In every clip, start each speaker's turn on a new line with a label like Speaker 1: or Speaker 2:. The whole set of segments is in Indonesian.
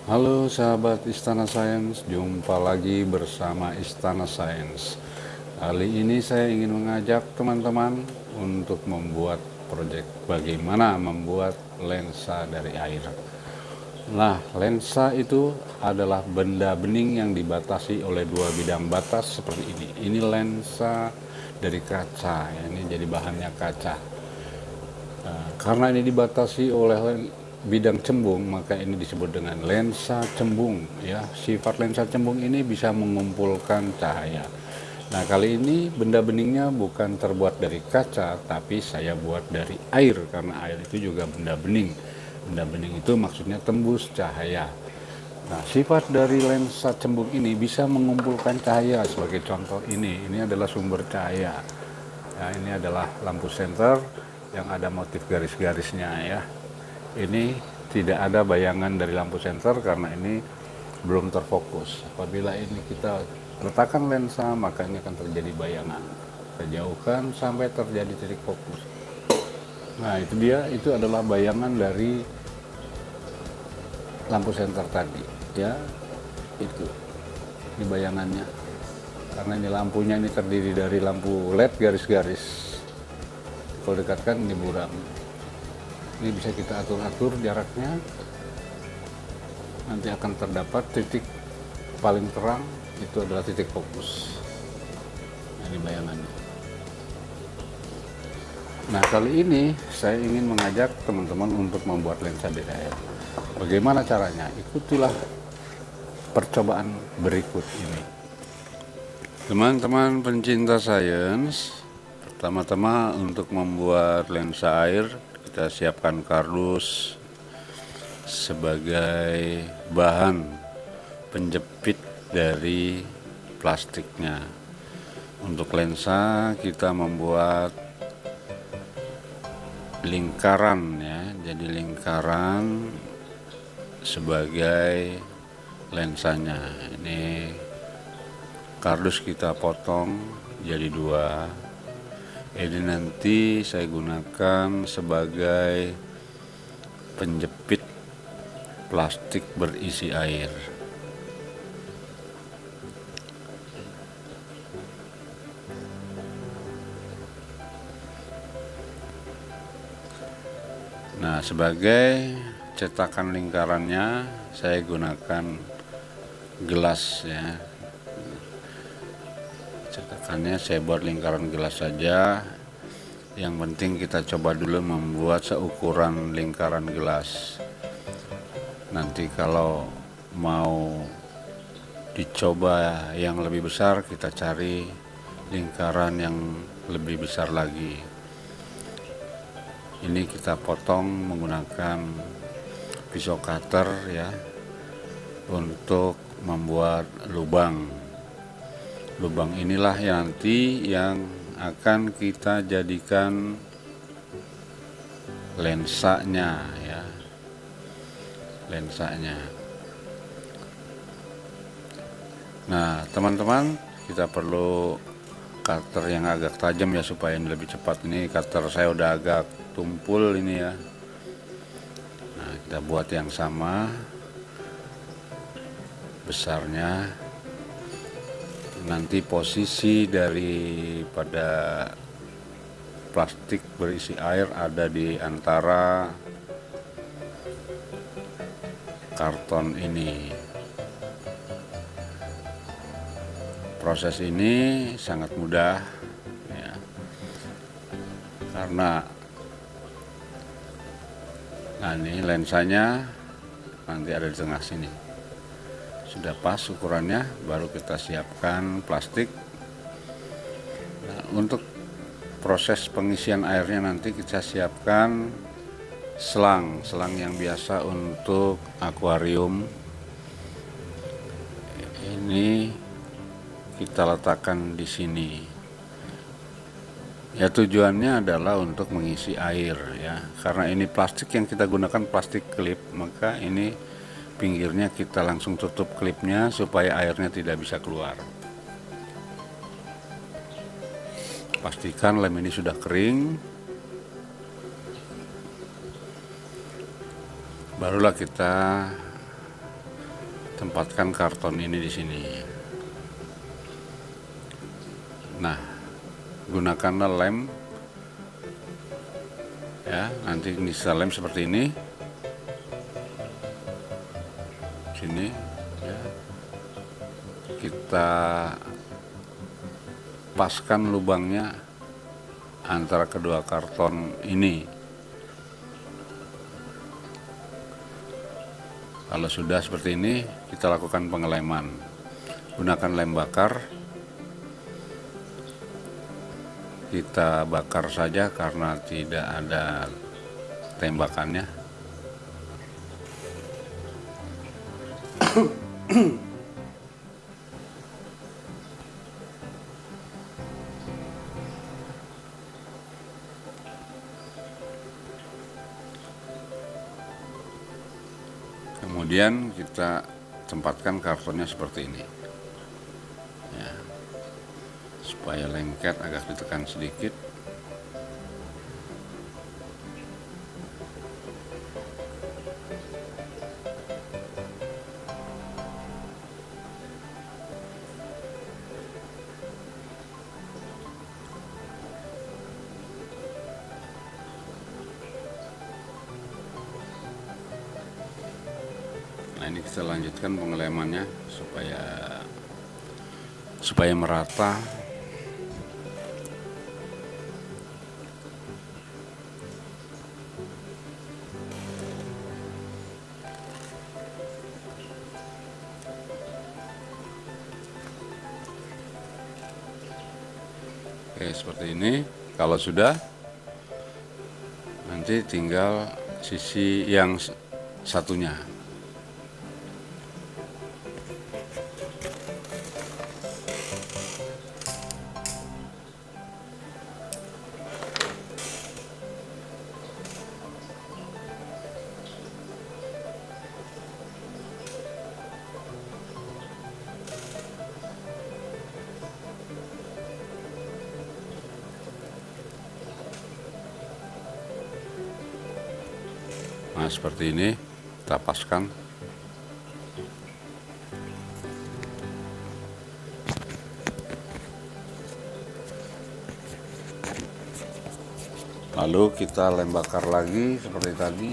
Speaker 1: Halo sahabat Istana Sains, jumpa lagi bersama Istana Sains. Kali ini saya ingin mengajak teman-teman untuk membuat proyek bagaimana membuat lensa dari air. Nah, lensa itu adalah benda bening yang dibatasi oleh dua bidang batas seperti ini. Ini lensa dari kaca, ya, ini jadi bahannya kaca. Karena ini dibatasi oleh bidang cembung, maka ini disebut dengan lensa cembung. Ya, sifat lensa cembung ini bisa mengumpulkan cahaya. Nah, kali ini benda beningnya bukan terbuat dari kaca, tapi saya buat dari air, karena air itu juga benda bening. Benda bening itu maksudnya tembus cahaya. Nah, sifat dari lensa cembung ini bisa mengumpulkan cahaya. Sebagai contoh ini adalah sumber cahaya. Ya, ini adalah lampu senter yang ada motif garis-garisnya ya. Ini tidak ada bayangan dari lampu senter karena ini belum terfokus. Apabila ini kita letakkan lensa, maka ini akan terjadi bayangan. Kita jauhkan sampai terjadi titik fokus. Nah, itu dia, itu adalah bayangan dari lampu senter tadi ya. Itu ini bayangannya, karena ini lampunya ini terdiri dari lampu LED garis-garis. Kalau dekatkan ini buram. Ini bisa kita atur-atur jaraknya, nanti akan terdapat titik paling terang, itu adalah titik fokus. Nah, ini bayangannya. Nah, kali ini saya ingin mengajak teman-teman untuk membuat lensa dari air. Bagaimana caranya? Ikutilah percobaan berikut ini. Teman-teman pencinta sains, pertama-tama untuk membuat lensa air, kita siapkan kardus sebagai bahan penjepit dari plastiknya. Untuk lensa kita membuat lingkaran ya, jadi lingkaran sebagai lensanya. Ini kardus kita potong jadi dua. Ini nanti saya gunakan sebagai penjepit plastik berisi air. Nah, sebagai cetakan lingkarannya saya gunakan gelas ya. Cetakannya saya buat lingkaran gelas saja. Yang penting kita coba dulu membuat seukuran lingkaran gelas. Nanti kalau mau dicoba yang lebih besar, kita cari lingkaran yang lebih besar lagi. Ini kita potong menggunakan pisau cutter ya, untuk membuat lubang. Lubang inilah yang nanti yang akan kita jadikan lensanya ya, lensanya. Nah, teman-teman, kita perlu cutter yang agak tajam ya supaya ini lebih cepat. Ini cutter saya udah agak tumpul ini ya. Nah, kita buat yang sama besarnya. Nanti posisi daripada plastik berisi air ada di antara karton ini. Proses ini sangat mudah ya, karena ini lensanya nanti ada di tengah sini. Sudah pas ukurannya, baru kita siapkan plastik. Nah, untuk proses pengisian airnya nanti kita siapkan selang yang biasa untuk akuarium. Ini kita letakkan di sini. Ya, tujuannya adalah untuk mengisi air ya. Karena ini plastik yang kita gunakan plastik klip, maka ini pinggirnya kita langsung tutup klipnya supaya airnya tidak bisa keluar. Pastikan lem ini sudah kering. Barulah kita tempatkan karton ini di sini. Nah, gunakanlah lem ya, nanti bisa lem seperti ini sini ya. Kita paskan lubangnya antara kedua karton ini. Kalau sudah seperti ini, kita lakukan pengeleman. Gunakan lem bakar. Kita bakar saja karena tidak ada tembakannya. Kemudian kita tempatkan kartonnya seperti ini ya, supaya lengket, agak ditekan sedikit. Nah, ini kita lanjutkan pengelemannya supaya merata. Oke, seperti ini. Kalau sudah, nanti tinggal sisi yang satunya. Nah, seperti ini kita paskan. Lalu kita lem bakar lagi seperti tadi.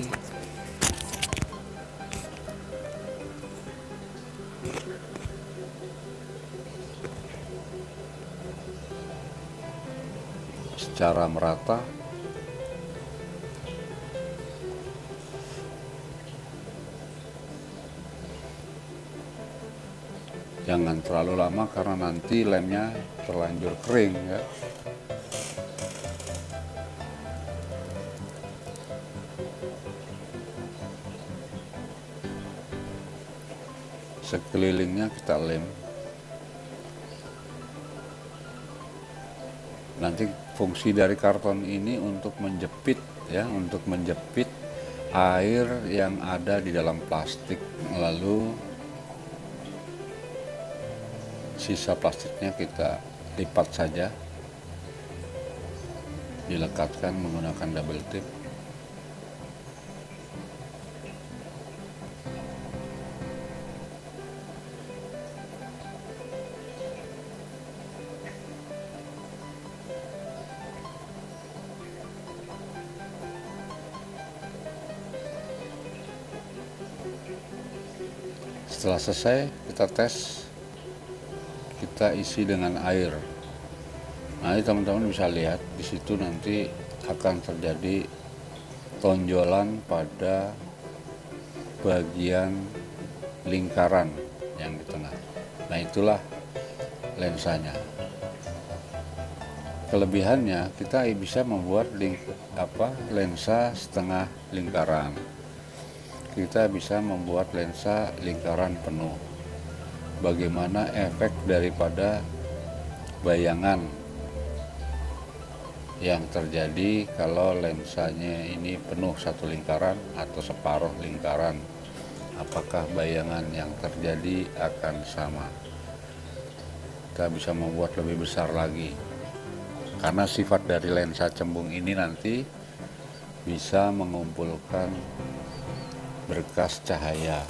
Speaker 1: Secara merata. Jangan terlalu lama karena nanti lemnya terlanjur kering ya. Sekelilingnya kita lem. Nanti fungsi dari karton ini untuk menjepit ya, untuk menjepit air yang ada di dalam plastik. Lalu sisa plastiknya kita lipat saja, dilekatkan menggunakan double tip. Setelah selesai, kita tes, kita isi dengan air. Nah, teman-teman bisa lihat di situ nanti akan terjadi tonjolan pada bagian lingkaran yang di tengah. Nah, itulah lensanya. Kelebihannya kita bisa membuat lensa setengah lingkaran. Kita bisa membuat lensa lingkaran penuh. Bagaimana efek daripada bayangan yang terjadi kalau lensanya ini penuh satu lingkaran atau separuh lingkaran. Apakah bayangan yang terjadi akan sama? Kita bisa membuat lebih besar lagi. Karena sifat dari lensa cembung ini nanti bisa mengumpulkan berkas cahaya.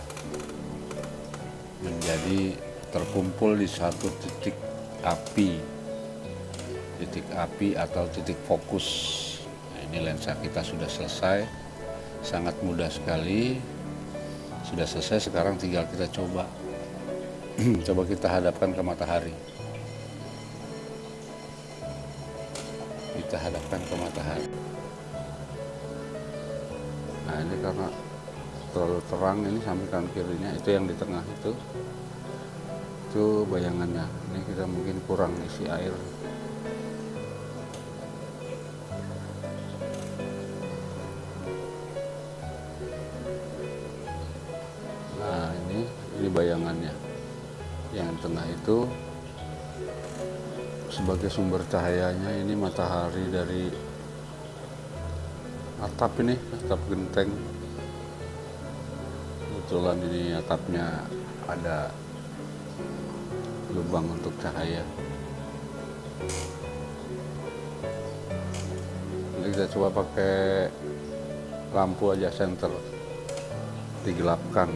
Speaker 1: menjadi terkumpul di satu titik api atau titik fokus. Nah, ini lensa kita sudah selesai, sangat mudah sekali, sudah selesai. Sekarang tinggal kita coba coba kita hadapkan ke matahari. Kita hadapkan ke matahari. Nah, ini karena terlalu terang, ini sampai kanan kirinya, itu yang di tengah itu bayangannya. Ini kita mungkin kurang isi air. Nah, ini bayangannya. Yang tengah itu sebagai sumber cahayanya, ini matahari dari atap, ini atap genteng. Kebetulan ini atapnya ada lubang untuk cahaya. Ini kita coba pakai lampu aja, senter, digelapkan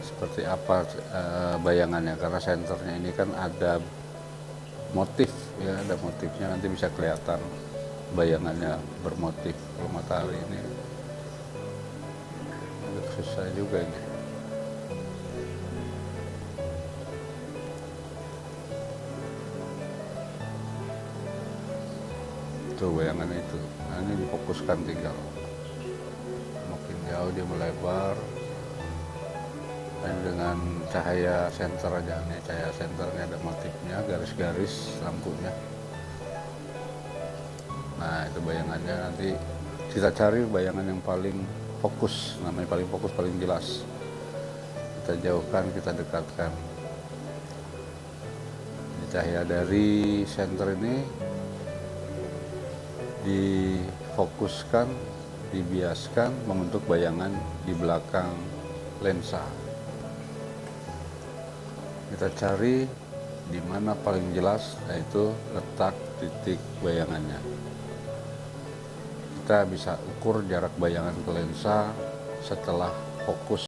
Speaker 1: seperti apa bayangannya, karena senternya ini kan ada motif ya, ada motifnya, nanti bisa kelihatan bayangannya bermotif. Kalau matahari ini agak susah juga ini. Itu bayangannya itu. Nah, ini difokuskan, tinggal makin jauh dia melebar. Dan dengan cahaya senter aja, nih cahaya senternya ada motifnya, garis-garis lampunya. Nah, itu bayangannya. Nanti kita cari bayangan yang paling fokus, namanya paling fokus, paling jelas. Kita jauhkan, kita dekatkan. Ini cahaya dari senter ini difokuskan, dibiaskan membentuk bayangan di belakang lensa. Kita cari di mana paling jelas, yaitu letak titik bayangannya. Kita bisa ukur jarak bayangan ke lensa setelah fokus.